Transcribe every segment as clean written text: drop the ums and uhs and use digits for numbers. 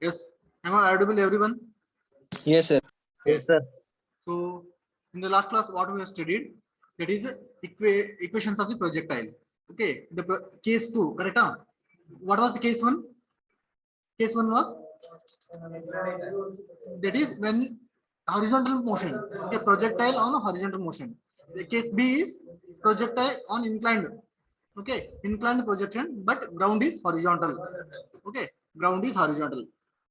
Yes. Am I audible, everyone? Yes, sir. Yes, sir. So, in the last class, what we have studied, that is equations of the projectile. Okay. The case 2, correct? Huh? What was the case 1? Case 1 was, that is when horizontal motion, okay, projectile on horizontal motion. The case B is projectile on inclined, okay, inclined projection, but ground is horizontal. Okay, ground is horizontal.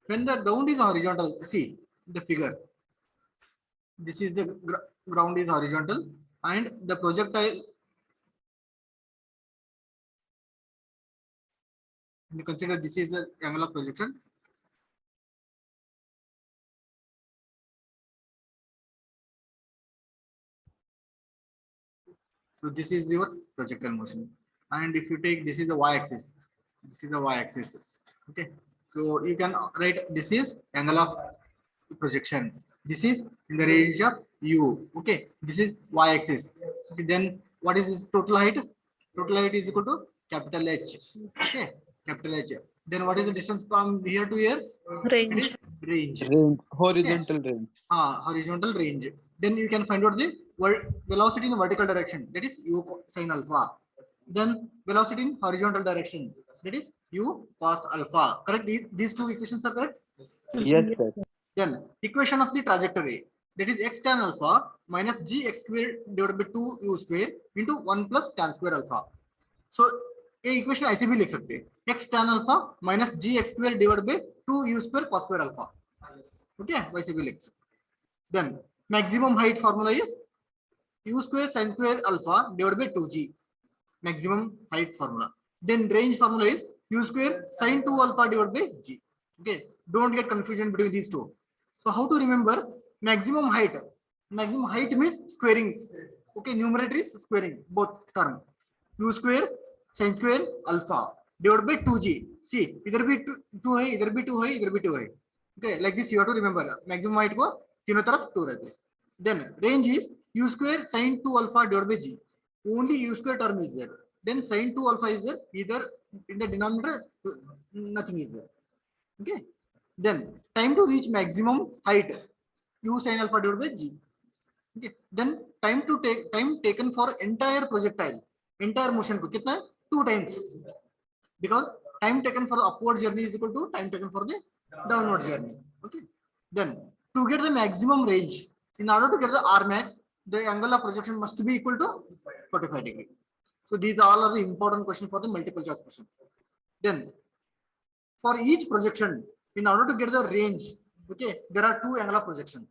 When the ground is horizontal, see the figure. This is the ground is horizontal, and the projectile. You consider this is the angle of projection. So this is your projectile motion. And if you take, this is the y-axis. This is the y-axis. Okay. So you can write this is angle of projection. This is in the range of u. Okay. This is y-axis. Okay. Then what is this total height? Total height is equal to capital H. Okay. Capital H. Then what is the distance from here to here? It is range. Horizontal range. Horizontal range. Then you can find out the velocity in the vertical direction, that is u sin alpha. Then velocity in horizontal direction, that is u cos alpha. Correct? These two equations are correct. Yes, sir. Then equation of the trajectory, that is x tan alpha minus gx square divided by 2u square into 1 plus tan square alpha. So ये equation ऐसे भी लिख सकते हैं, x tan alpha minus gx square divided by 2u square cos square alpha. Okay, वैसे भी लिख सकते. Then maximum height formula is u square sin square alpha divided by 2g. Maximum height formula. Then range formula is u square sin 2 alpha divided by g. Okay, don't get confusion between these two. So how to remember maximum height? Maximum height means squaring. Okay, numerator is squaring both term. U square sin square alpha divided by 2g. See, इधर भी 2 है, इधर भी 2 है, इधर भी 2 है. Okay, like this you have to remember. Maximum height को तीनों तरफ 2 रहते हैं. Then range is u square sin 2 alpha divided by g. Only u square term is there. Then sin 2 alpha is there. Either in the denominator, nothing is there. Okay. Then time to reach maximum height, u sin alpha divided by g. Okay. Then time taken for entire projectile, entire motion को कितना है? 2 times. Because time taken for the upward journey is equal to time taken for the downward journey. Okay. Then to get the maximum range, in order to get the R max, the angle of projection must be equal to 45 degree. So these all are the important questions for the multiple choice question. Then for each projection, in order to get the range, okay, there are two angle of projection.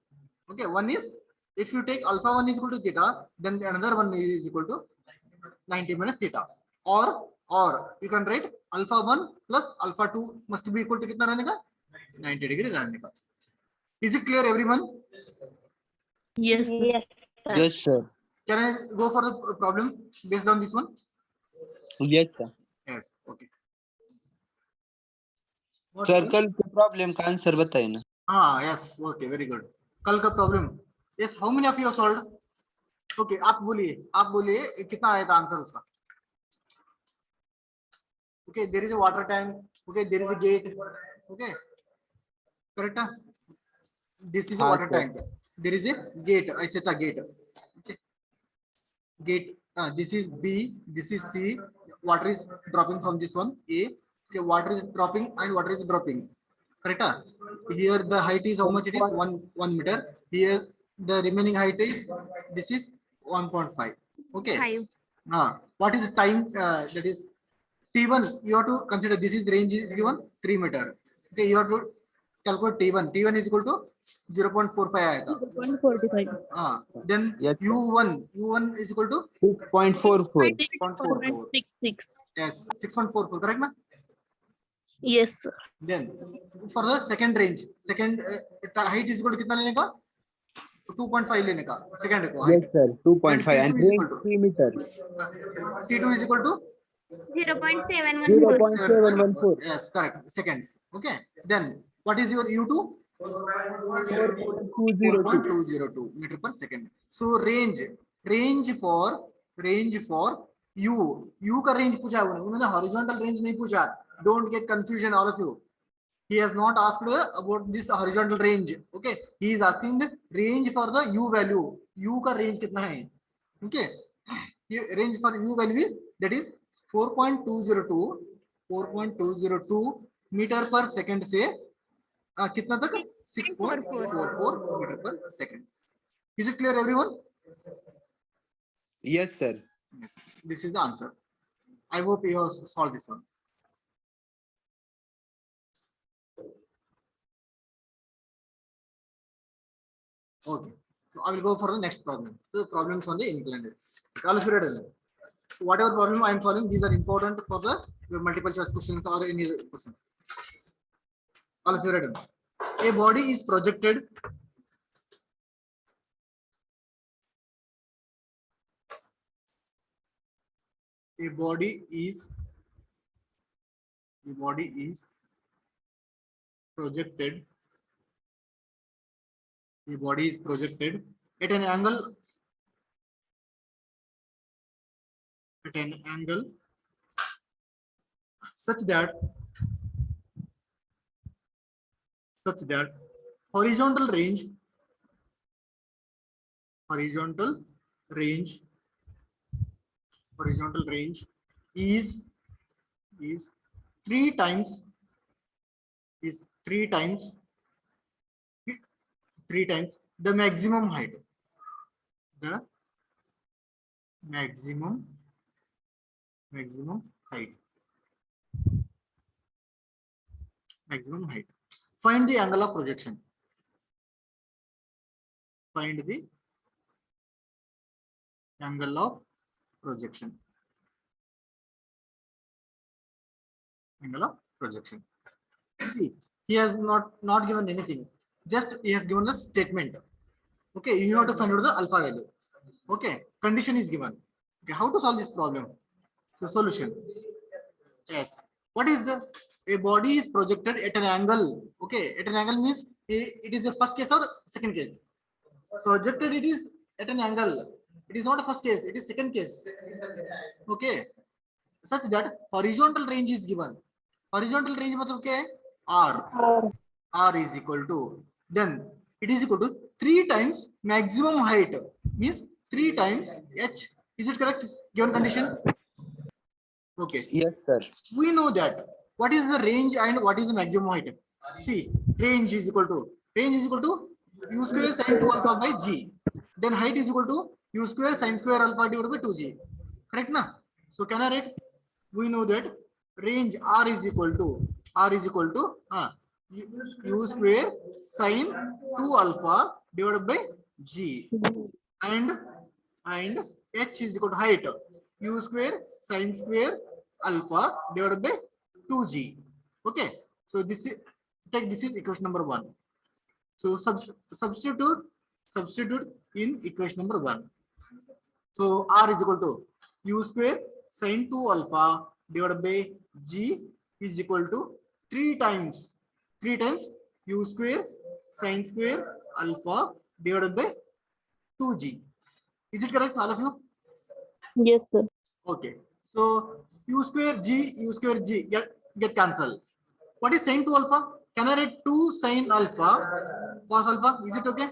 Okay, one is if you take alpha 1 is equal to theta, then another one is equal to 90 minus theta. Or you can write alpha 1 plus alpha 2 must be equal to कितना रहने का? 90 degree रहने का. Is it clear, everyone? Yes, sir. Yes, sir. Can I go for the problem based on this one? Yes, sir. Yes. Okay. What sir one? कल के problem का answer बताइए ना. Yes. Okay. Very good. कल का problem. Yes. How many of you have solved? Okay. आप बोलिए कितना आया था आंसर उसका? Okay. There is a water tank. Okay. There is a gate. Okay. Correct? This is a water tank. There is a gate. I said a gate. Okay. Gate. This is B. This is C. Water is dropping from this one A. Okay. Water is dropping and water is dropping. Correct? Here the height is how much it is? 1 meter. Here the remaining height is, this is 1.5. Okay. What is the time? That is T1. You have to consider this is range is given 3 meter. Okay. You have to calculate T1. T1 is equal to 0.45 आएगा. 0.45. Then Yes, sir. U1 is equal to 6.44. 6.66. yes 6.44. Correct, ma? Yes, sir. Then for the second range, second height is equal to कितना लेने का? 2.5 लेने का. Second को height. Yes, sir. 2.5 and T2 is range equal to 3 meter. T2 is equal to 0.714. 0.714. yes, correct. Seconds. Okay. Then what is your U2? 4.202. 4.202 meter per second. So range for U का range पूछा है उन्होंने horizontal range नहीं पूछा. Don't get confusion, all of you. He has not asked about this horizontal range. Okay, he is asking the range for the u value. U का range कितना है? Okay, range for u value is that is 4.202 metre पर second से कितना तक 6.44 metre पर second. Is it clear, everyone? Yes, sir. Yes, this is the answer. I hope you have solved this one. Okay, so I will go for the next problem. So the problems on the inclined. All of you read it. Whatever problem I am solving, these are important for the your multiple choice questions or any question. All of you read it. A body is projected. A body is projected. The body is projected at an angle such that horizontal range is three times the maximum height. The maximum height. Find the angle of projection. Find the angle of projection. Angle of projection. See, he has not given anything. Just he has given a statement. Okay, you have to find out the alpha value. Okay, condition is given. Okay, how to solve this problem? So solution. Yes. What is the a body is projected at an angle? Okay, at an angle means it is the first case or second case. Projected it is at an angle. It is not a first case. It is second case. Okay, such that horizontal range is given. Horizontal range मतलब क्या है? R. R is equal to, then it is equal to 3 times maximum height, means 3 times h. Is it correct? Given condition. Okay. Yes, sir. We know that. What is the range and what is the maximum height? See, range is equal to u square sin 2 alpha by g. Then height is equal to u square sin square alpha divided by 2g. Correct na? So can I write? We know that range r is equal to u square sin 2 alpha divided by g, and h is equal to height u square sin square alpha divided by 2g. Okay, so this is equation number 1. So substitute in equation number 1. So r is equal to u square sin 2 alpha divided by g is equal to 3 times u square sin square alpha divided by 2g. Is it correct, all of you? Yes, sir. Okay, so u square g get cancelled. What is sin 2 alpha? Can I write 2 sin alpha cos alpha? Is it okay?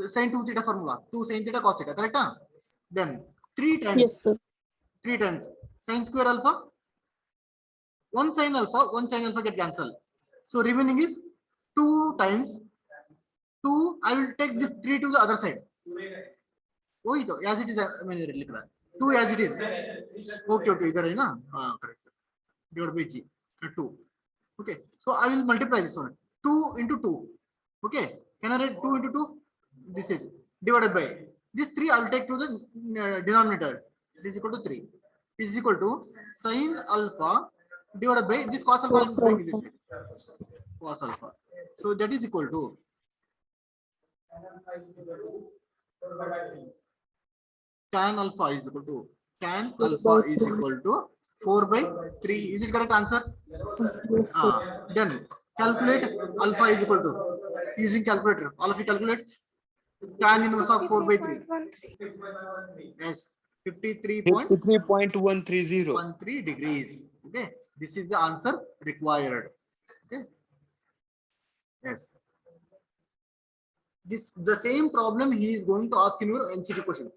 Sin 2 theta formula, 2 sin theta cos theta, correct? Then 3 times Yes, sir. sin square alpha. 1 sin alpha get cancelled. So remaining is 2 times 2. I will take this 3 to the other side. Oh, as it is, I mean, 2 as it is. Okay, इधर है ना? हाँ, correct. Divided by g, 2. Okay, so I will multiply this one. 2 into 2. Okay, can I write 2 into 2? This is divided by this 3. I will take to the denominator. This is equal to 3. This is equal to sin alpha divided by this cos alpha. I am doing this cos alpha. So that is equal to tan alpha is equal to 4 by 3. Is it correct answer? Then calculate alpha is equal to, using calculator. All of you calculate tan inverse of 4 by 3. Yes, 53.130 53.130. degrees. Okay, This is the answer required. Okay. Yes. This the same problem he is going to ask in your MCQ question.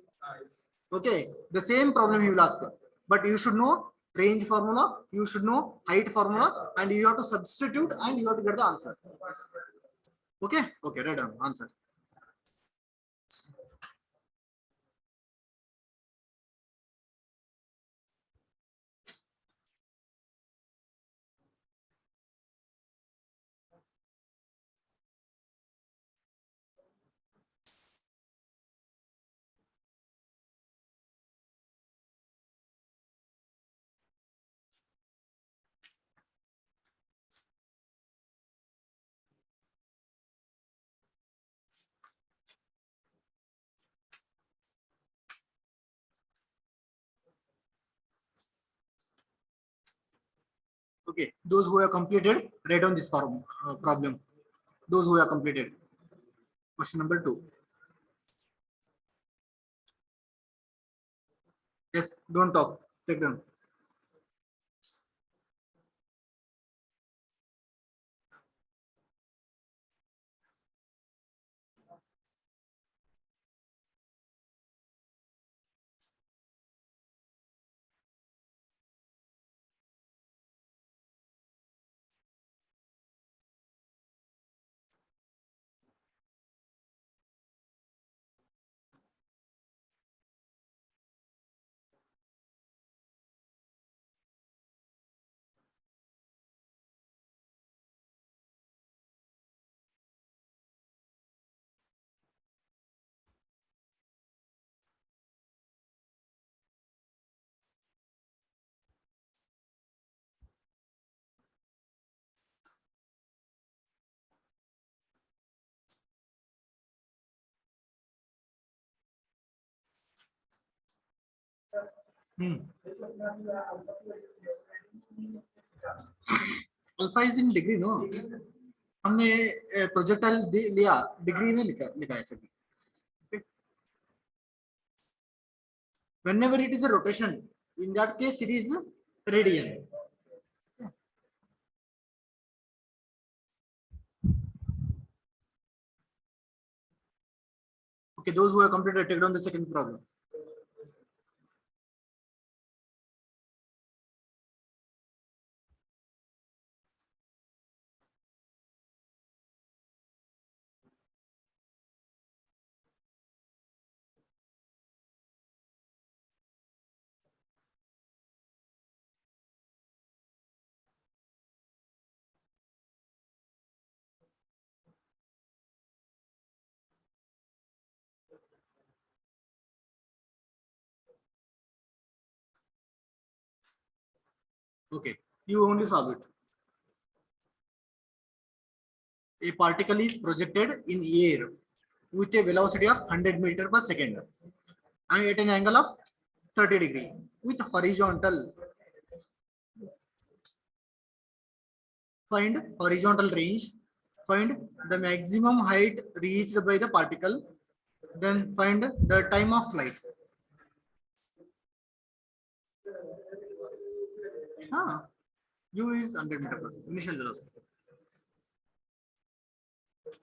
Okay, the same problem he will ask, but you should know range formula, you should know height formula, and you have to substitute and you have to get the answer. Okay, okay, write down answer. Okay, those who have completed, write down this problem. Those who have completed. Question number 2. Yes, don't talk. Take them. Alpha is in degree no, हमने projectile लिया degree में लिखा लिखा है सभी. Whenever it is a rotation, in that case it is radian. Okay, those who have completed, take down the second problem. Okay, you only solve it. A particle is projected in air with a velocity of 100 meters per second and at an angle of 30 degrees with horizontal. Find horizontal range. Find the maximum height reached by the particle. Then find the time of flight. U is 100 meters per second. Initial velocity.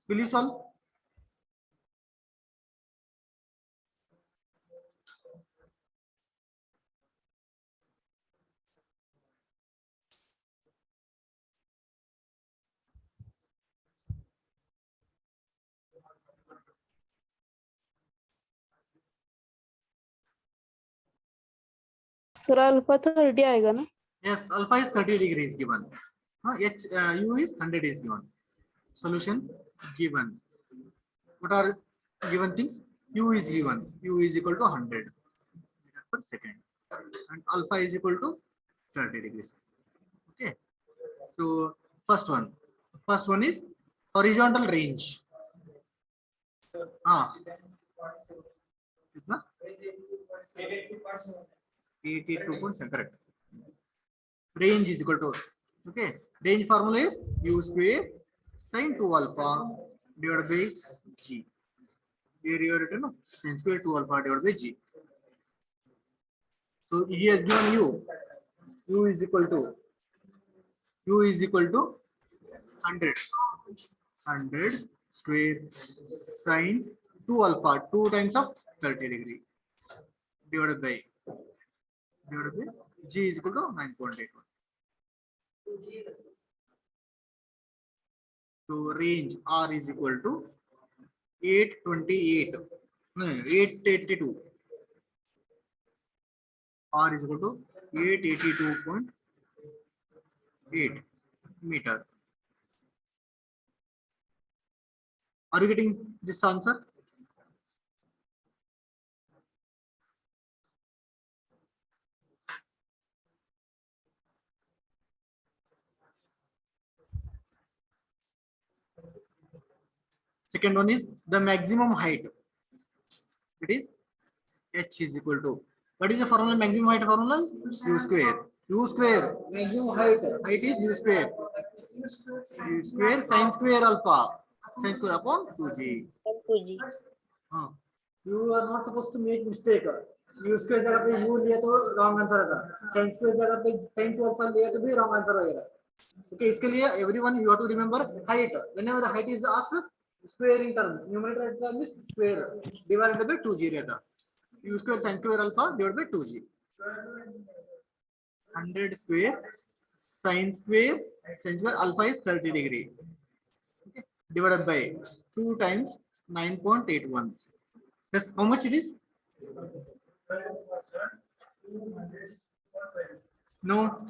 Will you solve? Sir alpha 30 आएगा ना? Yes, alpha is 30 degrees given. U is 100 is given. Solution given. What are given things? U is given. U is equal to 100 meters per second. And alpha is equal to 30 degrees. Okay. So first one is horizontal range. 82.7 correct. Range is equal to, okay, range formula is U square sin 2 alpha divided by G. Here you are written sin square 2 alpha divided by G. So he has given U is equal to u is equal to 100 square sine 2 alpha 2 times of 30 degree divided by g is equal to 9.81. So range r is equal to 828 no 882. R is equal to 882.8 meter. Are you getting this answer? Second one is the maximum height. It is h is equal to, what is the formula? Maximum height formula u square. U square maximum height is u square. U square sin square alpha sin square upon 2g. You are not supposed to make mistake. U square जगह पे u लिया तो wrong answer आएगा. Sin square जगह पे sin to alpha लिया तो भी wrong answer आएगा. Okay, इसके लिए everyone you have to remember height. Whenever the height is asked, square in term, numerator term is square divided by 2g रहता. U square sin square alpha divided by 2g. 100 square sin square alpha is 30 degree. Okay, divided by 2 times 9.81. That's how much it is? No,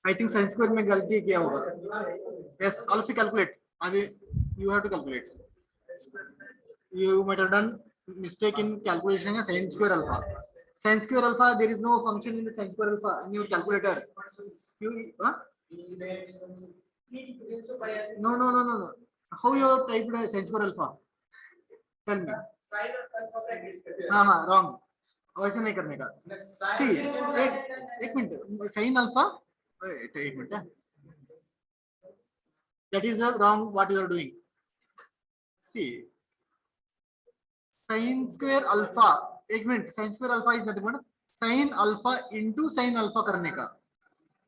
I think sin square में गलती किया होगा. Yes, alpha calculate. अभी you have to calculate. You might have done mistake in calculation of sin square alpha. Sin square alpha, there is no function in the sin square alpha in your calculator. You no. How you typed sin square alpha? Tell me. हाँ wrong. वैसे नहीं करने का. See, एक minute. Sin alpha. एक minute. That is wrong. What you are doing? See. Sin square alpha. एक minute. Sin square alpha is nothing but sin alpha into sin alpha करने का.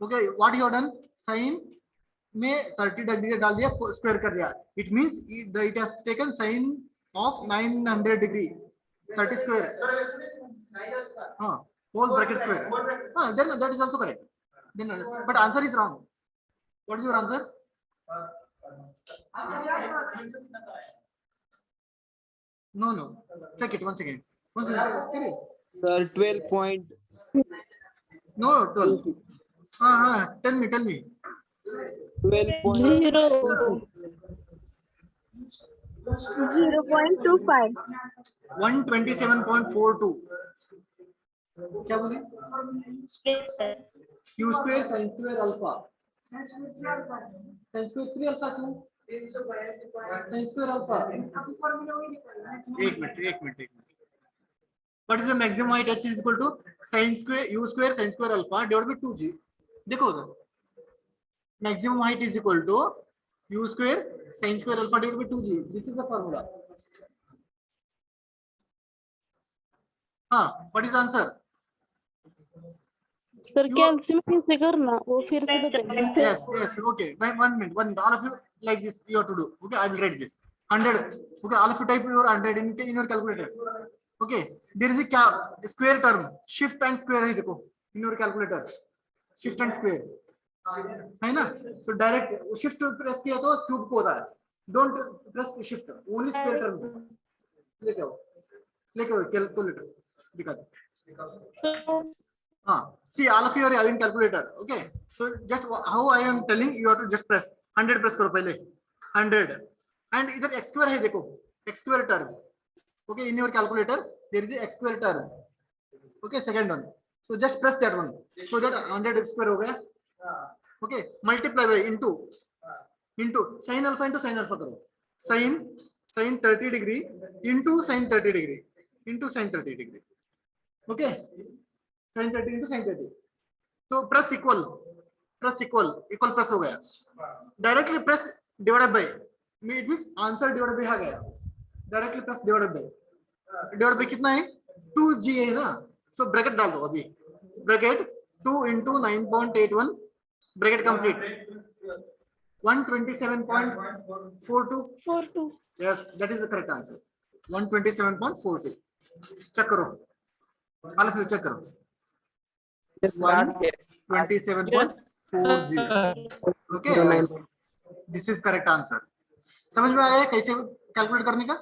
Okay. What you have done? Sin में 30 degree डाल दिया, square कर दिया. It means it has taken sin of 900 degree. 30 square. Whole bracket square. Then that is also correct. Then, but answer is wrong. What is your answer? No. Check it once again. Sir, 12 point. No, 12. Tell me. 12.0. 0.25. 127.42. क्या बोले? Q square sin square alpha. Sin square 3 alpha क्यों? Sin square alpha. एक minute. What is the maximum height h is equal to sin square u square sin square alpha divided by 2g. देखो sir. Maximum height is equal to u square sin square alpha divided by 2g. This is the formula. What is the answer? Sir calcium कैसे करना वो फिर से बताइए. Yes, okay. One minute. All of you like this you have to do. Okay, I will write this. 100. Okay, all of you type your 100 in your calculator. Okay, there is a square term. Shift and square है देखो in your calculator. Shift and square. है ना? So direct shift press किया तो cube को होता है. Don't press shift. Only square term. लेके आओ calculator. दिखा दो. See, all of you are having calculator. Okay, so just how I am telling you have to just press 100 press करो पहले 100 and इधर x square है देखो x square term. Okay, in your calculator there is a x square term. Okay, second one. So just press that one. So that 100 square हो गया. Okay, multiply by into sin alpha into sin alpha करो. Sin 30 degree into sin 30 degree into sin 30 degree. Okay. sin 30 into sin 30. So press equal press हो गया. Directly press divided by. It means answer divided by आ गया. Directly press divided by कितना है? 2g है ना. So bracket डाल दो अभी. Bracket 2 into 9.81 Bracket complete. 127.42. 42. Yes, that is the correct answer. 127.42. Check karo. All of you check karo. 127.40. Okay. Yes. This is correct answer. समझ में आया कैसे कैलकुलेट करने का?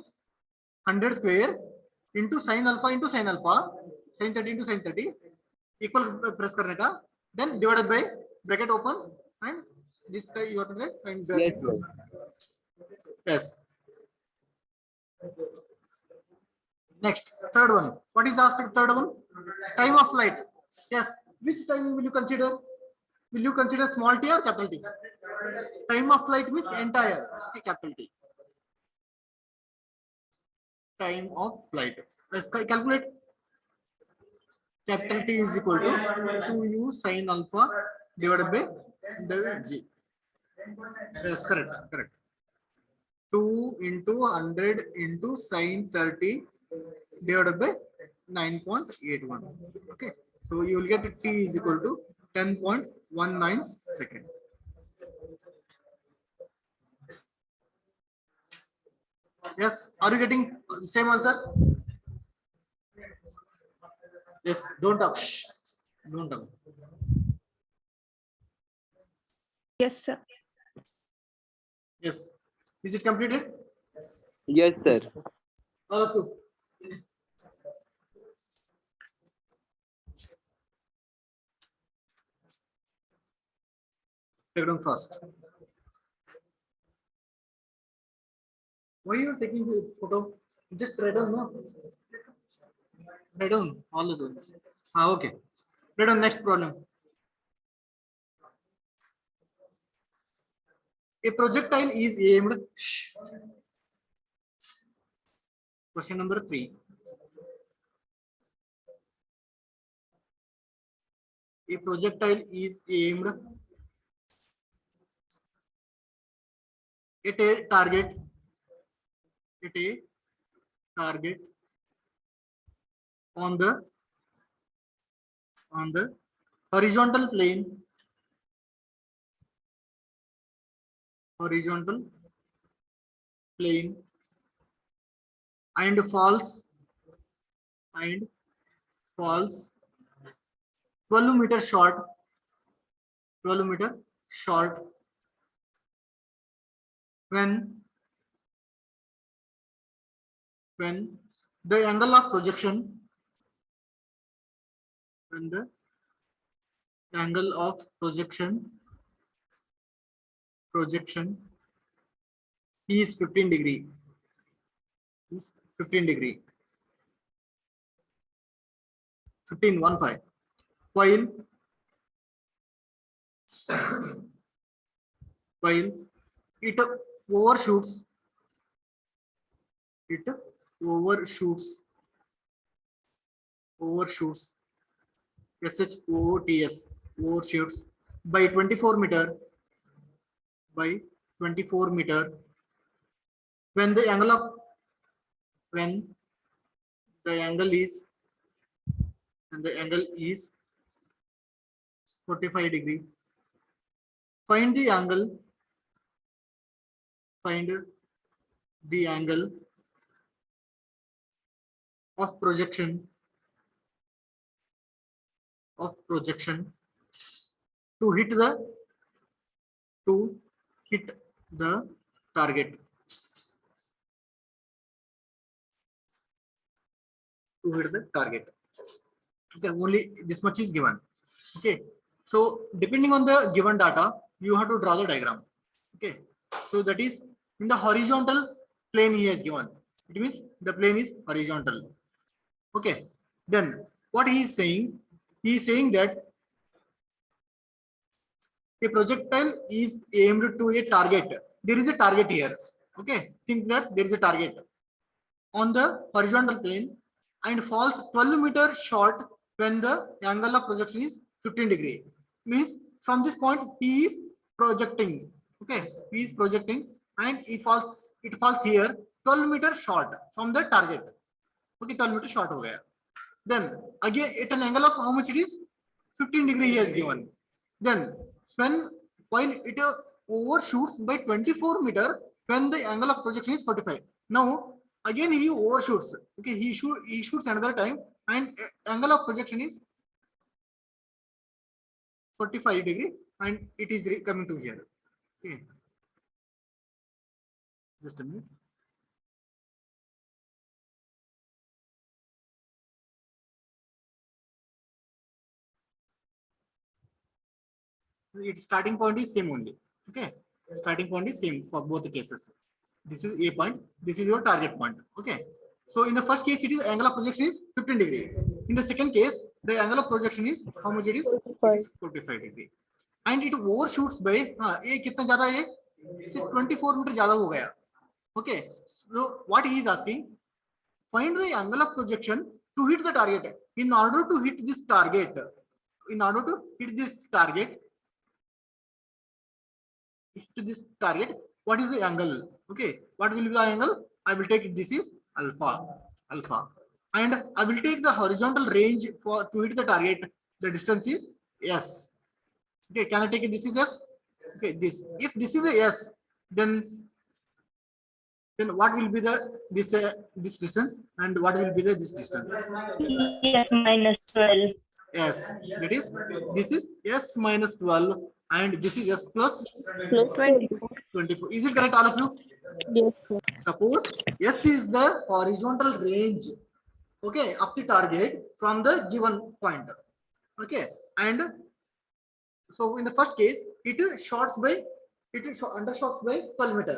100 square into sine alpha sine 30 into sine 30 equal press करने का, then divided by bracket open and this you have to write and yes. Next, third one. What is asked? Third one, time of flight. Yes. Which time will you consider? Will you consider small t or capital T? Time of flight means entire. Okay, capital T. Time of flight. Let's calculate. Capital T is equal to 2u sin alpha divided by the g. Yes, correct, correct. 2 into 100 into sin 30 divided by 9.81. Okay, so you will get t is equal to 10.19 seconds. Yes, are you getting the same answer? Yes, don't talk. Shh. Don't talk. Yes, sir. Yes, is it completed? Yes, sir. All of you. Take down first. Why you are taking the photo? Just write down, no? Write down all of those. Okay. Write down next problem. A projectile is aimed. Shh. Question number 3. A projectile is aimed at a target. On the horizontal plane. And falls 12 meter short when the angle of projection is 15 degree. 15 while it overshoots SHOOTS overshoots by 24 meter when the angle is 45 degree. Find the angle of projection to hit the target. Okay, only this much is given. Okay, so depending on the given data, you have to draw the diagram. Okay, so that is in the horizontal plane he has given. It means the plane is horizontal. Okay, then what he is saying? He is saying that a projectile is aimed to a target. There is a target here. Okay, think that there is a target on the horizontal plane and falls 12 meter short when the angle of projection is 15 degree. Means from this point he is projecting. Okay, he is projecting and it falls here 12 meter short from the target. Okay, 12 meter short ho gaya. Then again at an angle of how much it is? 15 degree he has given. Then when while it overshoots by 24 meter when the angle of projection is 45. Now again he overshoots. Okay, he shoots another time and angle of projection is 45 degree and it is coming to here. Okay, just a minute. Its starting point is same only. Okay, starting point is same for both the cases. This is A point, this is your target point. Okay, so in the first case it is angle of projection is 15 degree. In the second case the angle of projection is how much it is? 45. It is 45 degree and it overshoots by ये कितना ज्यादा है? 24 metre ज्यादा हो गया. Okay, so what he is asking, find the angle of projection to hit the target. In order to hit this target, what is the angle? Okay, what will be the angle? I will take this is alpha, and I will take the horizontal range for to hit the target. The distance is s. Okay, can I take it? This is s. Okay, this, if this is a s, then what will be the this distance and what will be the this distance? Yes, minus 12. Yes, that is, this is s minus 12 and this is s plus Plus 24. 24. Is it correct, all of you? Yes, sir. Suppose s is the horizontal range, okay, of the target from the given point. Okay, and so in the first case it undershoots by 12 meter.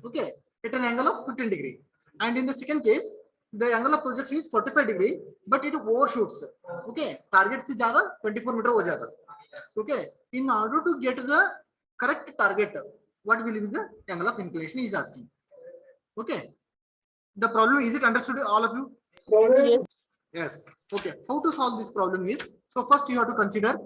Okay, at an angle of 15 degree, and in the second case the angle of projection is 45 degree, but it overshoots. Okay, target se zyada 24 meter ho jata. Okay, in order to get the correct target, what will be the angle of inclination is asking. Okay, the problem, is it understood, all of you? Yes. Yes. Okay, how to solve this problem is, so first you have to consider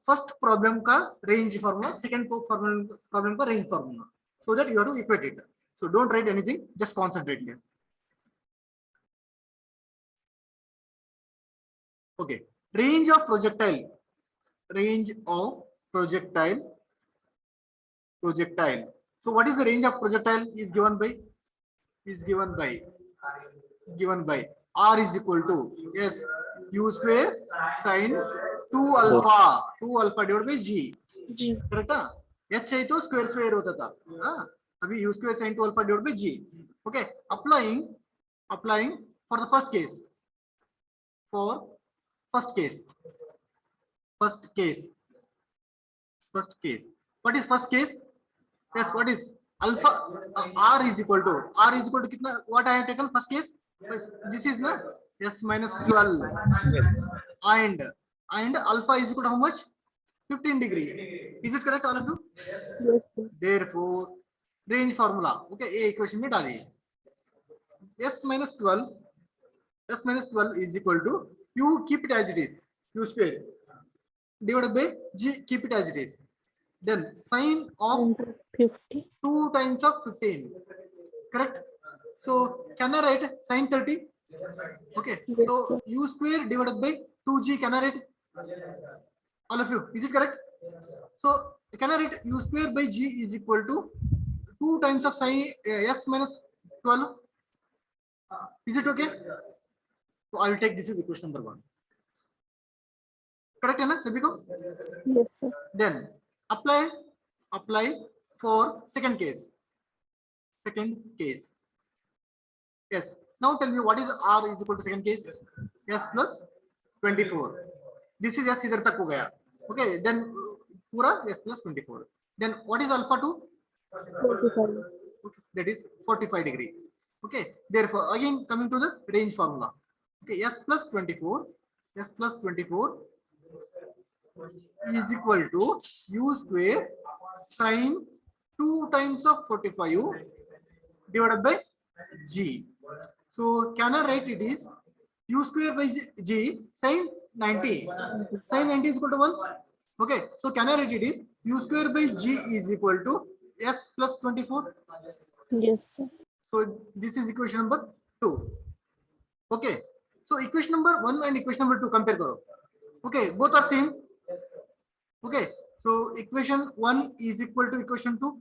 first problem ka range formula, second problem ka range formula, so that you have to equate it. So don't write anything, just concentrate here. Okay, range of projectile So what is the range of projectile is given by r is equal to, yes, u square sin 2 alpha divided by g. G. correct है? h है तो square होता था, अभी u square sin 2 alpha divided by g. Okay, applying for the first case. What is first case? Yes, what is alpha? R is equal to कितना? What I have taken first case? This is the s minus 12 and alpha is equal to how much? 15 degree. Is it correct, all of you? Yes, sir. Therefore range formula, okay, a equation में डालिए. s minus 12 is equal to, u keep it as it is, u square divided by g, keep it as it is, then sine of 50. 2 times of 15, correct? So can I write sine 30? Okay, Yes, so sir. u square divided by 2g, can I write? All of you, is it correct? So can I write u square by g is equal to 2 times of sine s minus 12? Is it okay? So I will take this is equation number 1. Correct, है ना सभी को? Yes, sir. Then apply for second case. Yes. Now tell me what is r is equal to second case? S plus 24. This is s इधर तक हो गया. Okay. Then पूरा s plus 24. Then what is alpha 2? 45. That is 45 degree. Okay. Therefore again coming to the range formula. Okay. S plus 24 is equal to u square sin 2 times of 45 divided by g. So can I write it is u square by g sin 90. Sin 90 is equal to 1. Okay. So can I write it is u square by g is equal to s plus 24. Yes, sir. So this is equation number 2. Okay. So equation number 1 and equation number 2 compare करो. Okay. Both are same. Okay. So equation 1 is equal to equation 2.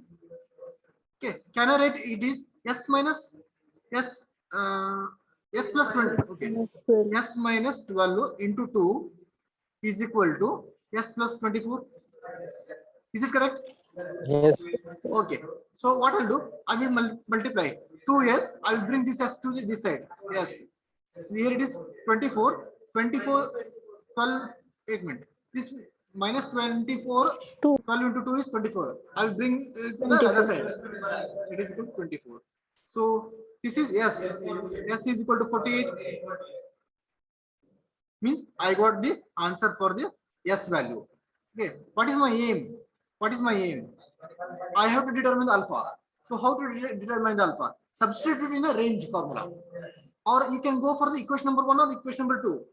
Okay, can I write it is s minus s s plus 20. Okay, minus 12. s minus 12 into 2 is equal to s plus 24. Is it correct? Yes. Okay. So what I'll do, I will multiply 2s. I will bring this s to this side. Yes. Here it is 24. 24, 12, 8 minutes. This minus 24, 2. 12 into 2 is 24. I will bring it to the 24. other side. It is equal to 24. So this is s. S is equal to 48. Means I got the answer for the s value. Okay. What is my aim? What is my aim? I have to determine the alpha. So how to determine the alpha? Substitute in a range formula. Or you can go for the equation number 1 or equation number 2.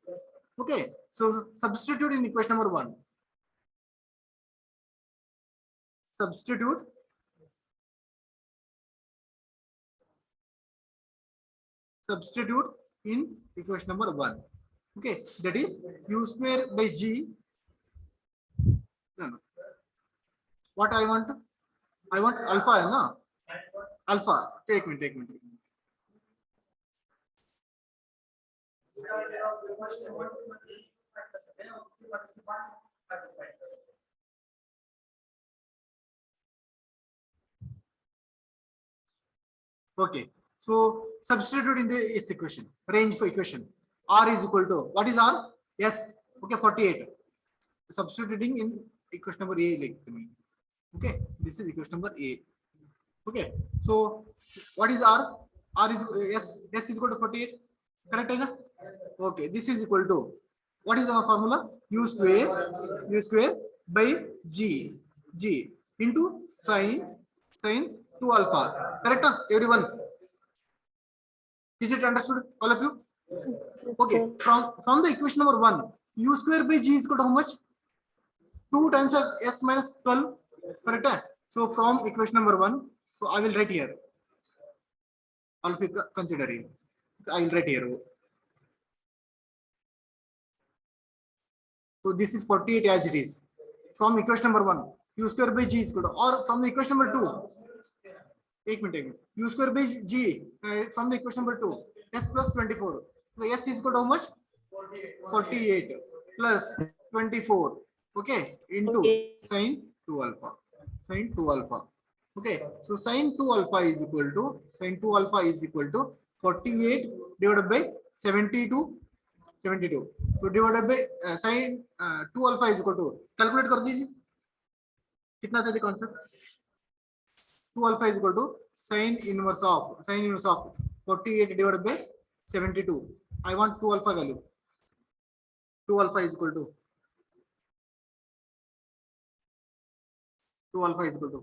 Okay. So substitute in equation number 1. Substitute in equation number 1. Okay. That is u square by g. No. What I want? I want alpha, no? Alpha. Take me. Okay. So substitute in this equation. Range for equation. R is equal to what is R? Yes. Okay, 48. Substituting in equation number A like me. Okay, this is equation number A. Okay, so what is R? R is S is equal to 48. Correct, hai na? Okay, this is equal to what is our formula? U square by G into sin 2 alpha. Correct, everyone? Is it understood, all of you? Okay, from the equation number 1, U square by G is equal to how much? 2 times of S minus 12. Correct? So from equation number 1, so I will write here. All of you consider it. I will write here. So this is 48 as it is. From equation number 1, U square by G is equal to, or from the equation number 2. Take minute. U square by G from the equation number 2. S plus 24. So S is equal to how much? 48 plus 24. Okay, into Okay. sin 2 alpha. Okay, so sin 2 alpha is equal to 48 divided by 72. So divided by sin 2 alpha is equal to, calculate कर दीजिए कितना था concept? 2 alpha is equal to sin inverse of 48 divided by 72. I want 2 alpha value. 2 alpha is equal to 41.8.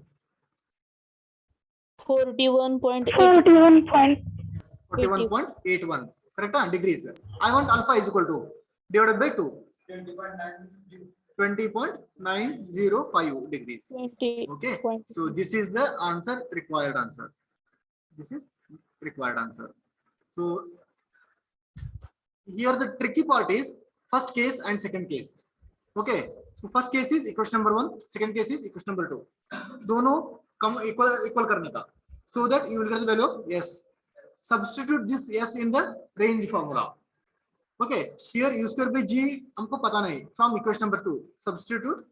41.81. Correct? Degrees. I want alpha is equal to divided by 2. 20.905 degrees. 20. Okay. So this is the answer, required answer. So here the tricky part is first case and second case. Okay. So first case is equation number 1, second case is equation number 2. दोनों equal करने का. So that you will get the value of S. Substitute this S in the range formula. Okay, here U square by G हमको पता नहीं. From equation number 2, substitute.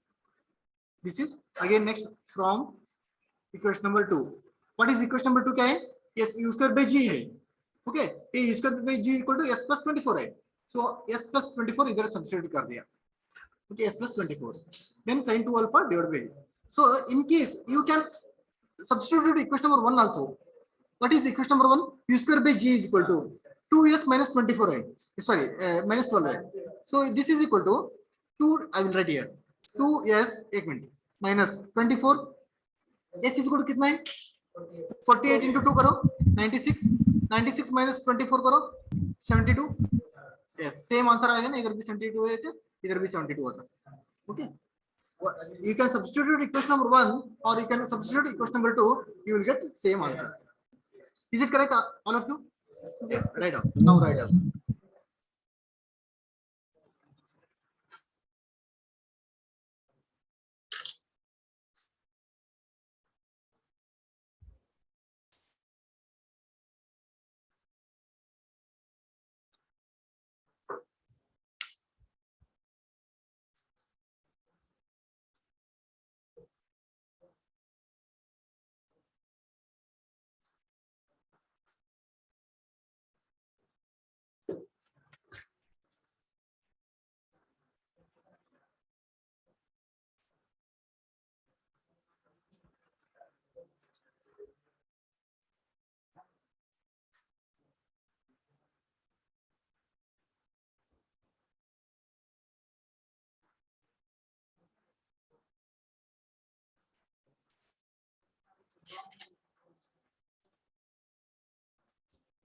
This is again next from equation number 2. What is equation number 2 क्या है? Yes, U square by G है. Okay, U square by G equal to S plus 24 है. So S plus 24 इधर substitute कर दिया. Okay, S plus 24. Then sin 2 alpha divided by. So in case you can substitute equation number 1 also. What is equation number 1? U square by G is equal to 2S minus 24 है. Sorry, minus 12 है. So this is equal to 2. I will write here. 2S 1 minute minus 24. S is equal to कितना है? 48 into 2 करो 96. 96 minus 24 करो 72. Yes, same answer आएगा ना. इधर भी 72 है तो इधर भी 72 होता. Okay. You can substitute equation number 1 or you can substitute equation number 2. You will get same answer. Is it correct, all of you? Yes. Write down. Now write down.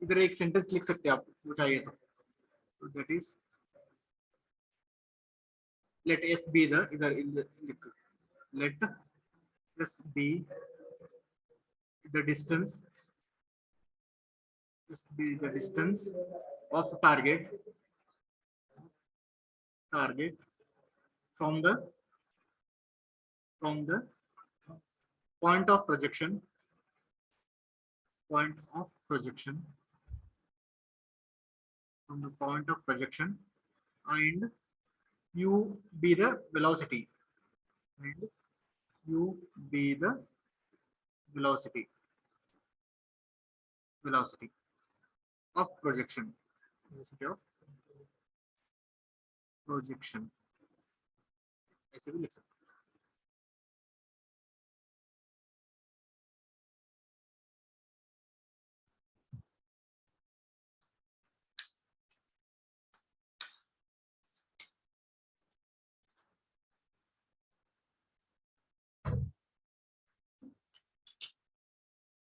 इधर एक सेंटेंस लिख सकते हैं आप, वो चाहिए तो that is let s be the let s be the distance of target from the point of projection and u be the velocity velocity of projection ऐसे भी लिख सकते हैं।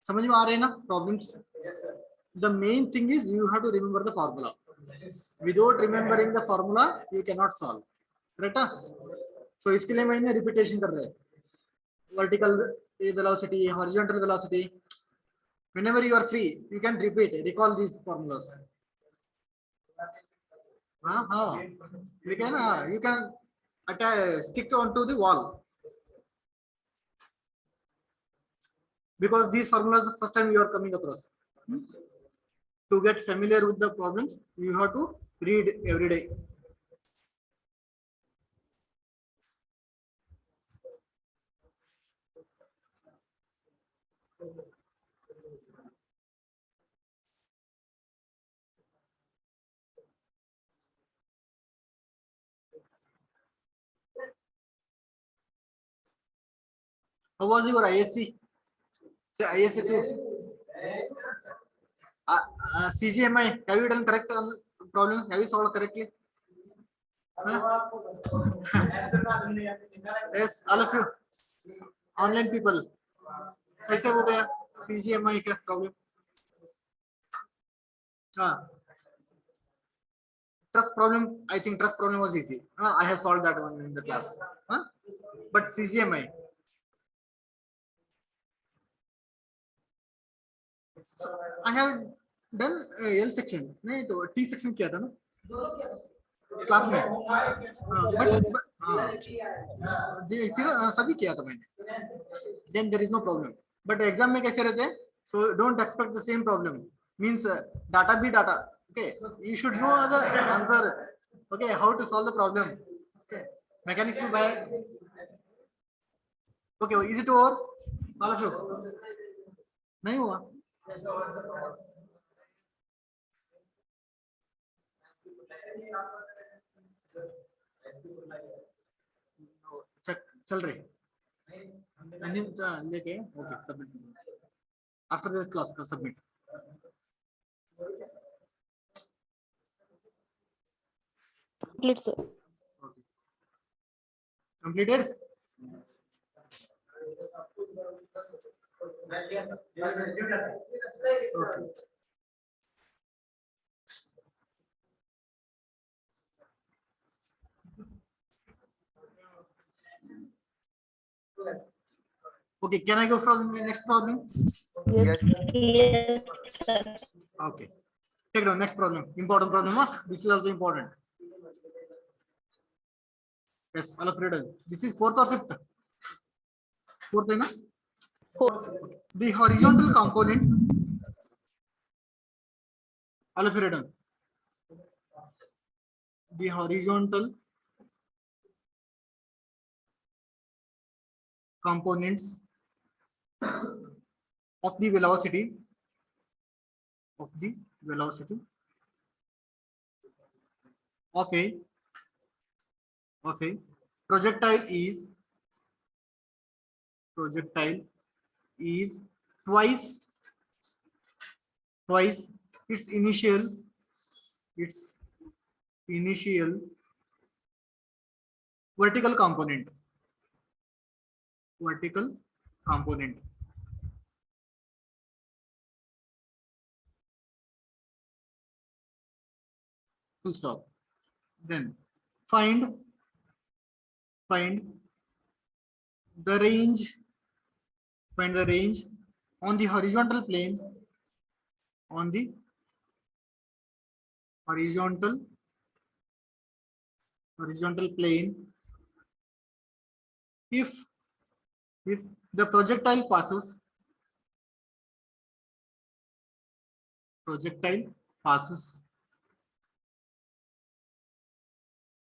समझ में आ रहे हैं ना problems? The main thing is you have to remember the formula. Without remembering the formula, you cannot solve. Right? So इसके लिए मैंने रिपीटेशन कर रहे हैं. Vertical velocity, horizontal velocity. Whenever you are free, you can recall these formulas. You can stick onto the wall. Because these formulas first time you are coming across. To get familiar with the problems, you have to read every day. How was your ISC? Say ISC 2. CGMI, have you done correct problems? Have you solved correctly? Yes, all of you. Online people. कैसे हो गया CGMI का problem? Trust problem. I think trust problem was easy. I have solved that one in the class. But CGMI. So I have done L section. नहीं तो T section किया था ना? Class में. फिर सभी किया था मैंने. Then there is no problem. But exam में कैसे रहते हैं? So don't expect the same problem. Means data be data. Okay, you should know the answer. Okay, how to solve the problem. Okay, mechanics में by. Okay, is it over? All of you. नहीं हुआ. चल रहे लेके okay submit after this class का submit Complete, sir. completed okay. Okay, can I go from the next problem? Yes. Yes, sir. Okay, take down next problem. Important problem, huh? This is also important. Yes, all of read. This is fourth or fifth? Fourth, na? Fourth. The horizontal component. All of read. The horizontal components of the velocity of a projectile is twice its initial vertical component full stop. Then find the range, find the range on the horizontal plane, on the horizontal plane, if the projectile passes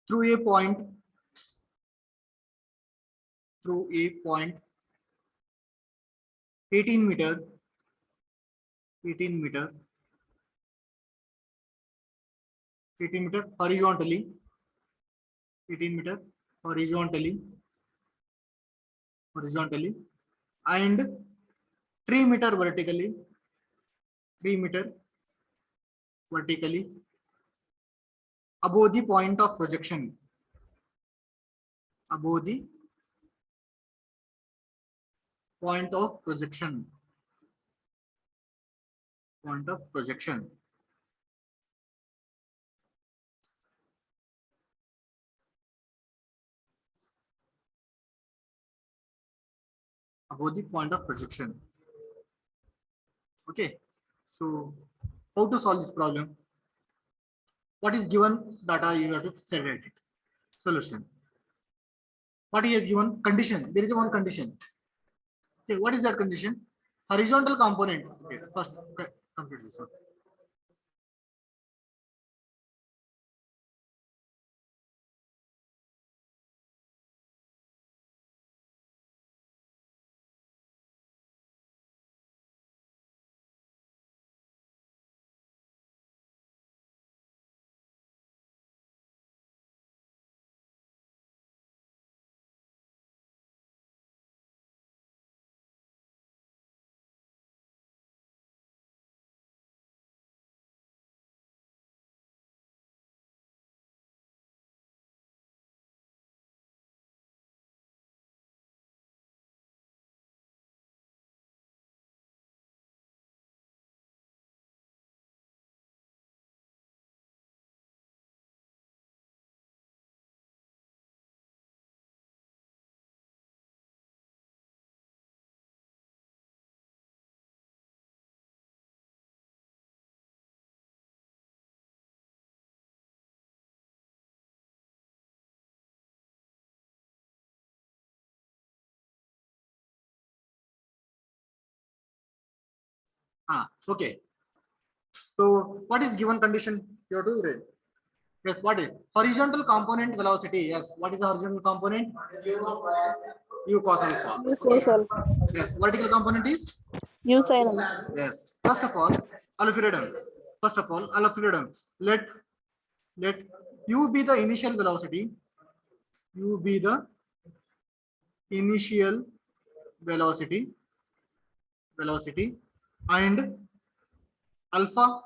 through a point 18 meter horizontally, 18 meter horizontally, and 3 meter vertically, above the point of projection, above the point of projection, above the point of projection. Okay, so how to solve this problem? What is given data, you have to segregate it. Solution. What he has given? Condition. There is one condition. Okay, what is that condition? Horizontal component. Okay, first complete this one. Okay. So what is given condition? You have to read. Yes, what is horizontal component velocity? Yes, what is the horizontal component? U cos alpha. U cos alpha. Yes, vertical component is? U sin alpha. Yes. First of all, alpha. Let U be the initial velocity. U be the initial velocity, and alpha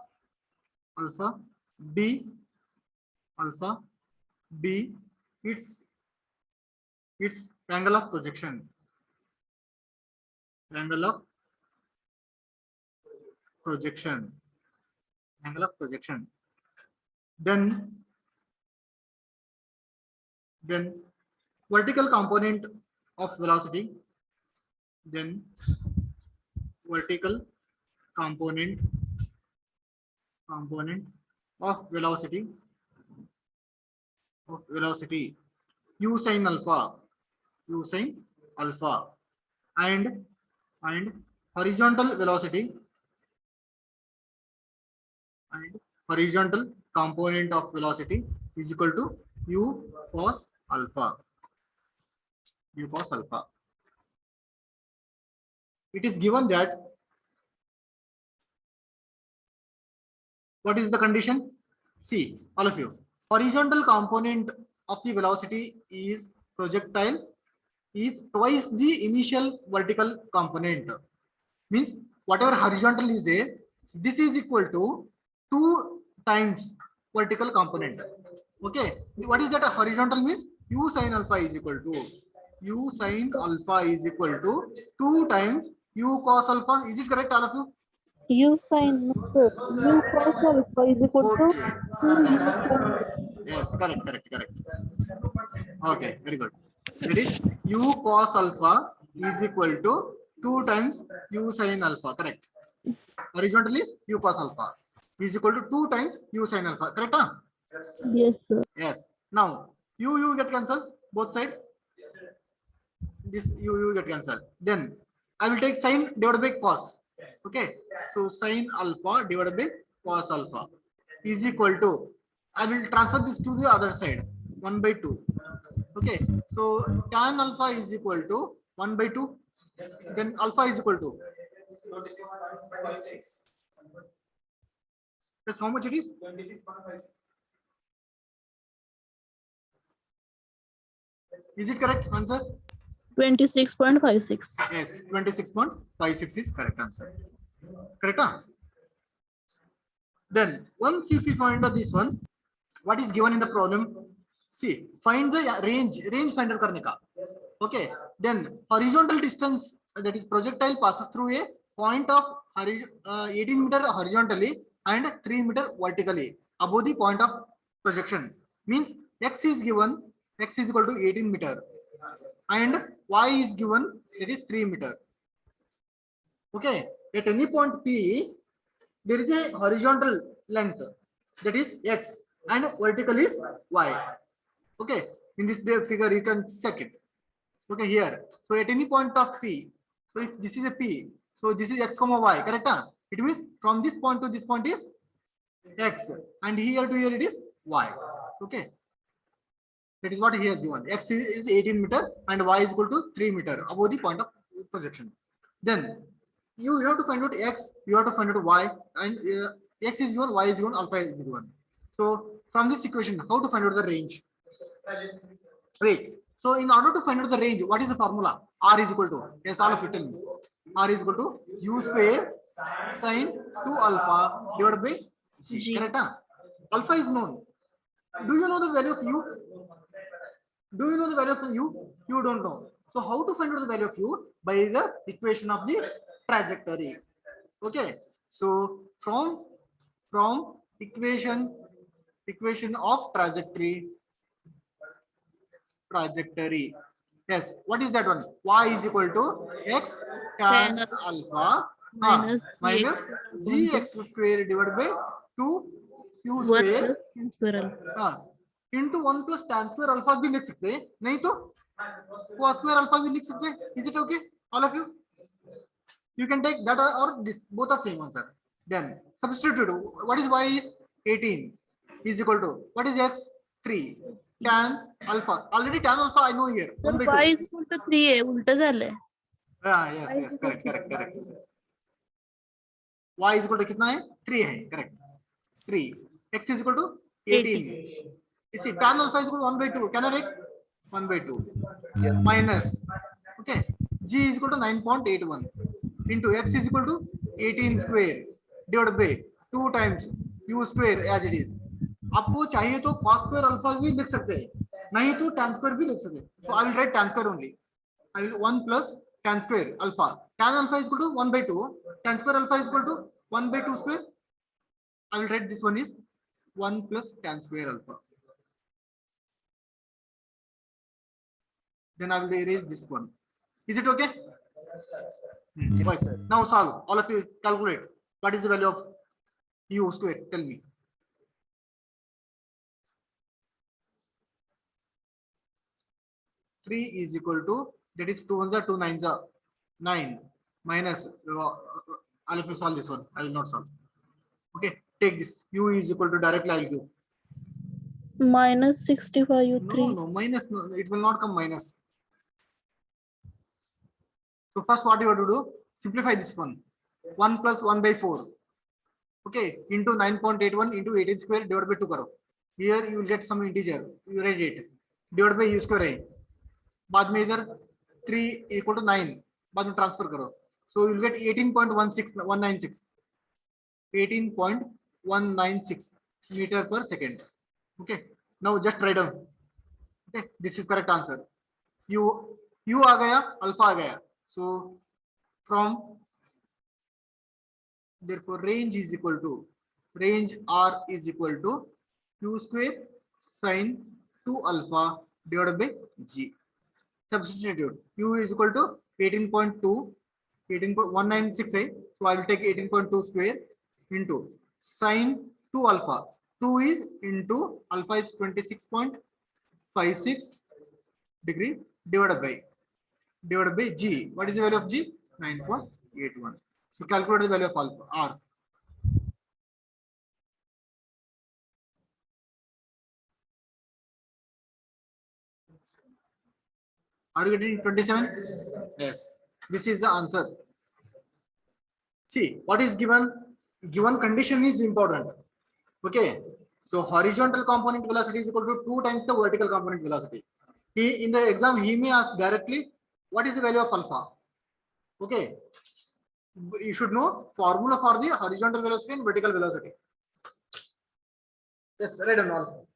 b its angle of projection, angle of projection. Then vertical component of velocity, vertical component of velocity u sin alpha, and horizontal velocity, and horizontal component of velocity is equal to u cos alpha. It is given that what is the condition? See, all of you, horizontal component of the velocity is projectile is twice the initial vertical component. Means whatever horizontal is there, this is equal to 2 times vertical component. Okay, what is that? A horizontal means u sin alpha is equal to 2 times u cos alpha. Is it correct, all of you? U sin no, U cos alpha is equal to Okay. 2 Yes. U sin Yes. Correct. Okay. Very good. That is u cos alpha is equal to 2 times u sin alpha. Correct. Horizontal is u cos alpha is equal to 2 times u sin alpha. Correct? Huh? yes sir. Yes. Now u get cancelled both sides. This u get cancelled. Then I will take sin divided by cos. Okay. So sin alpha divided by cos alpha is equal to, I will transfer this to the other side, 1 by 2. Okay. So tan alpha is equal to 1 by 2. Then alpha is equal to, that's how much it is? Is it correct answer? 26.56. Yes, 26.56 is correct answer. Correct? Huh? Then once if you find out this one, what is given in the problem? See, find the range find out karne ka. Okay. Then horizontal distance, that is projectile passes through a point of 18 meter horizontally and 3 meter vertically above the point of projection. Means x is given, x is equal to 18 meter and y is given, that is 3 meter. Okay. At any point P, there is a horizontal length, that is x, and vertical is y. Okay. In this figure you can check it. Okay, here. So at any point of P, so if this is a P, so this is x comma y, correct? Huh? It means from this point to this point is x, and here to here it is y. Okay. That is what he has given. X is 18 meter and y is equal to 3 meter above the point of projection. Then you have to find out x, you have to find out y, and x is given, y is given, alpha is given. So from this equation, how to find out the range? Wait. So in order to find out the range, what is the formula? R is equal to, yes, all of it tell me. R is equal to u square sine 2 alpha divided by g. G. Correct? Huh? Alpha is known. Do you know the value of u? Do you know the value of u? You don't know. So how to find out the value of u? By the equation of the trajectory. Okay. So from equation of trajectory. Yes. What is that one? Y is equal to x tan Tan alpha minus minus gx gx square divided by 2 u 1 square plus tan square alpha. Into 1 plus tan square alpha भी लिख सकते हैं, नहीं तो cos square alpha भी लिख सकते हैं. Is it okay, all of you? You can take that or this, both are same answer. Then substitute. What is y? 18 is equal to, what is x? 3 tan alpha. Already tan alpha I know here. तर 1 by y 2. is equal to 3 आहे, उलट झालंय. Yes, correct. Y is equal to कितना है? 3 है, correct. 3. X is equal to 18. You see, tan alpha is equal to 1 by 2. Can I write? 1 by 2. Yes. Minus. Okay. G is equal to 9.81 into x is equal to 18 square divided by 2 times u square as it is. आपको चाहिए तो cos square alpha भी लिख सकते हैं, नहीं तो tan square भी लिख सकते हैं. So I will write tan square only. I will 1 plus tan square alpha. Tan alpha is equal to 1 by 2. Tan square alpha is equal to 1 by 2 square. I will write this one is 1 plus tan square alpha. Then I will erase this one. Is it okay? Yes. Now solve. All of you calculate. What is the value of u square? Tell me. Three is equal to, that is 2 ones are 2 nines are 9 minus. All of you solve this one. I will not solve. Okay. Take this. U is equal to, directly I will give. minus 65 u3. No, minus. No, it will not come minus. So first what you have to do, simplify this one. 1 plus 1 by 4. Okay, into 9.81 into 18 square divided by 2 karo. Here you will get some integer. You write it. Divided by u square है. बाद में इधर 3 equal to 9. बाद में transfer करो. So you will get 18.196. 18.196 meter per second. Okay. Now just write down. Okay. This is correct answer. U आ गया, alpha आ गया. So from therefore range is equal to, range R is equal to q square sin 2 alpha divided by g. Substitute q is equal to 18.2, 18.196, so I will take 18.2 square into sin 2 alpha, 2 is into alpha is 26.56 degree divided by g. What is the value of g? 9.81. So calculate the value of alpha R. Are you getting 27? Yes. This is the answer. See what is given. Given condition is important. Okay. So horizontal component velocity is equal to 2 times the vertical component velocity. He in the exam he may ask directly what is the value of alpha. Okay. You should know formula for the horizontal velocity and vertical velocity. Yes, right and all.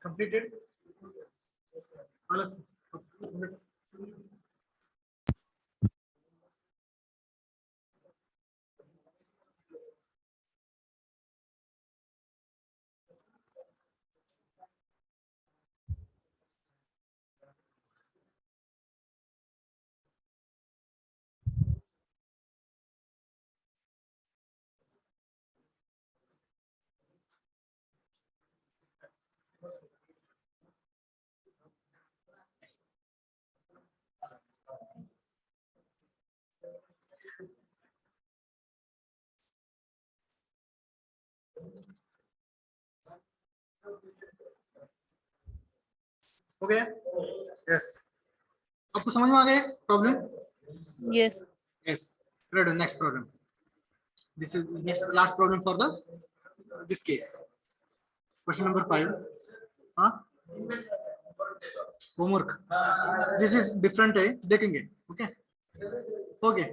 Completed. All of- Okay. Yes. आपको समझ में आ गया problem? Yes. Yes. Read the next problem. This is next last problem for the this case. Question number 5. Huh? Homework. This is different है, देखेंगे. Okay. Okay.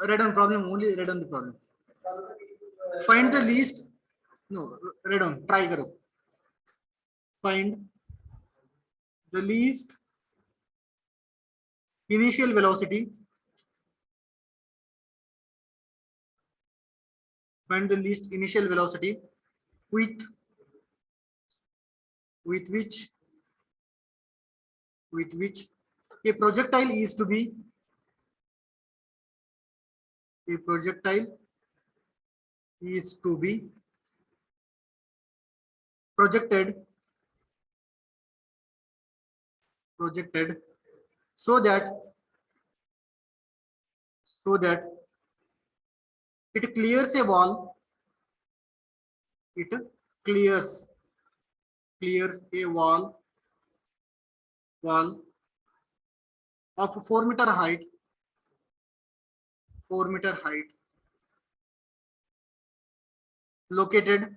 Read on problem only. Read on the problem. Find the least. No. Read on. Try करो. Find the least initial velocity. Find the least initial velocity with which a projectile is to be projected so that it clears a wall. It clears a wall of 4-meter height. 4-meter height located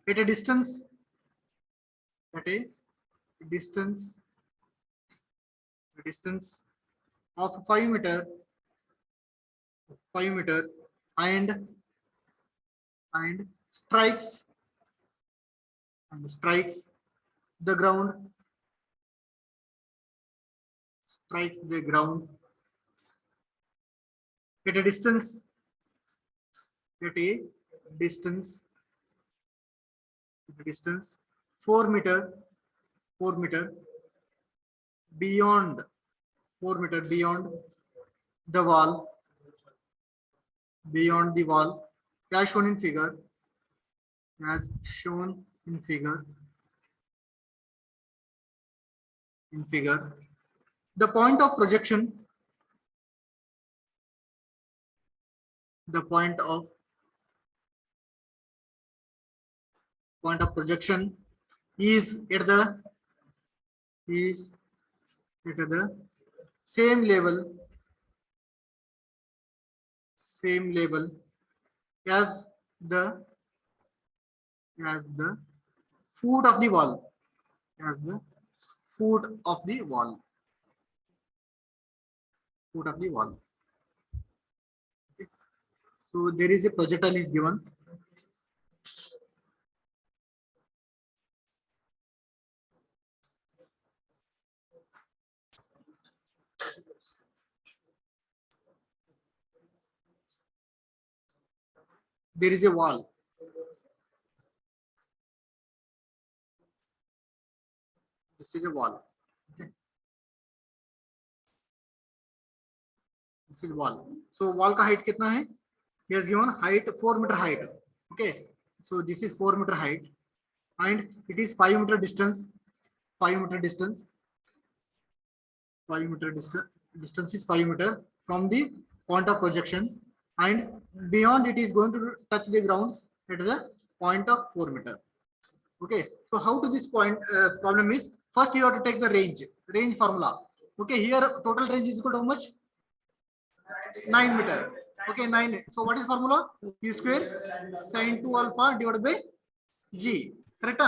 at a distance of 5 meter 5 meter and strikes the ground, at a distance, at a distance 4 meter, 4 meter beyond, 4 meter beyond the wall, as shown in figure, the point of projection, projection is at the same level as the foot of the wall, as the foot of the wall. Okay. So there is a projectile is given. There is a wall. This is a wall. Okay. This is wall. So wall का height कितना है? He has given height 4 meter height. Okay. So this is 4 meter height, and it is 5 meter distance. 5 meter distance. 5 meter distance is 5 meter from the point of projection, and beyond it is going to touch the ground at the point of 4 meter. Okay, so how to this point problem is, first you have to take the range formula. Okay, here total range is equal to how much? 9 meter. Okay, 9. So what is formula? U square sin 2 alpha divided by G. Correct?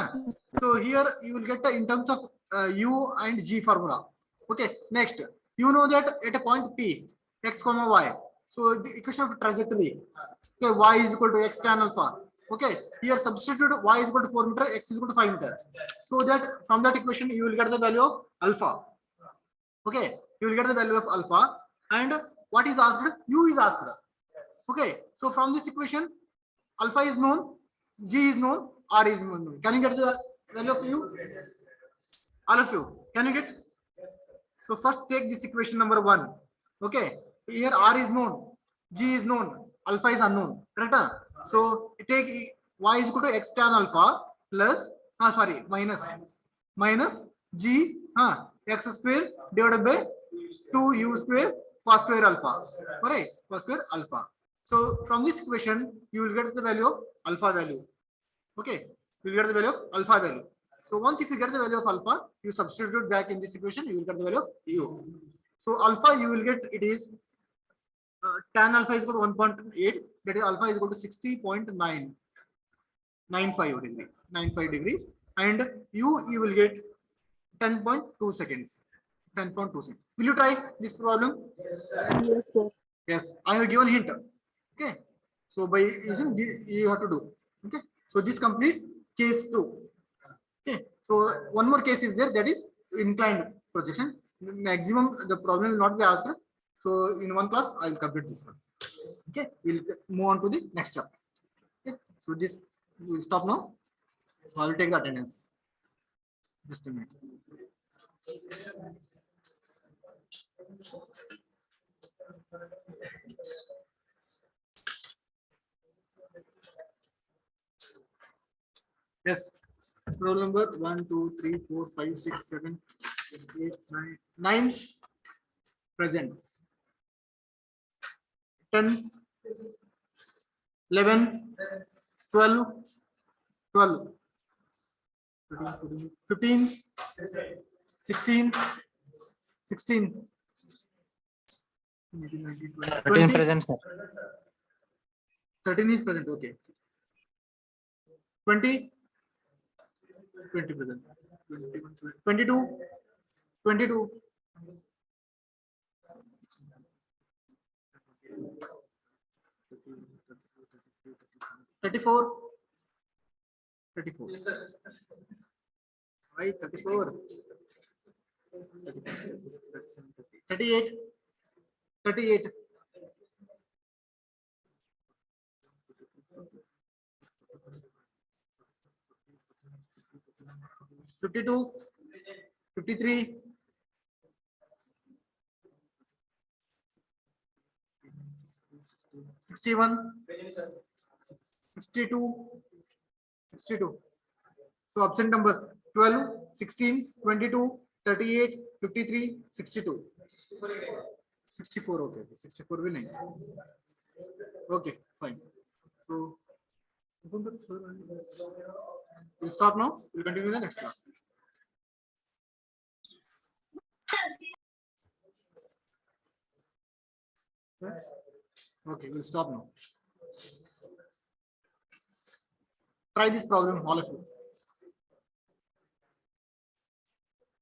So here you will get in terms of U and G formula. Okay, next, you know that at a point P, x comma y. So the equation of trajectory. Okay, y is equal to x tan alpha. Okay, here substitute y is equal to 4 meter, x is equal to 5 meter. So that from that equation you will get the value of alpha. Okay, you will get the value of alpha, and what is asked? U is asked. Okay, so from this equation, alpha is known, G is known, R is known. Can you get the value of U? All of you, can you get? So first take this equation number 1. Okay, here R is known, G is known, alpha is unknown. Correct? So take y is equal to x tan alpha plus minus G x square divided by 2u square cos square alpha. Correct? Cos square alpha. So from this equation you will get the value of alpha value. Okay, you will get the value of alpha value. So once if you get the value of alpha, you substitute back in this equation, you will get the value of u. So alpha you will get, it is tan alpha is equal to 1.8, that is alpha is equal to 60.95 degrees, and you will get 10.2 seconds. 10.2 seconds. Will you try this problem? Yes, sir. Yes, I have given hint. Okay, so by using this you have to do. Okay, so this completes case 2. Okay, so one more case is there, that is inclined projection. Maximum the problem will not be asked. So in one class I will complete this one. Okay, we'll move on to the next chapter. Okay, so this we will stop now. So I will take the attendance. Just a minute. Yes. Roll number 1, 2, 3, 4, 5, 6, 7, 8, 9 present. 10, 11, 12, 15, 16, 13 present, sir. 13 is present. Okay. 20 present. 22, 22. 34. 34. Right, 34. 38. 38. 52. 53. 61. 62. 62. So option numbers 12, 16, 22, 38, 53, 62. 64. Okay. 64 will नहीं. Okay, fine. So we'll stop now. We'll continue in the next class. Okay, we'll stop now. Try this problem, all of you.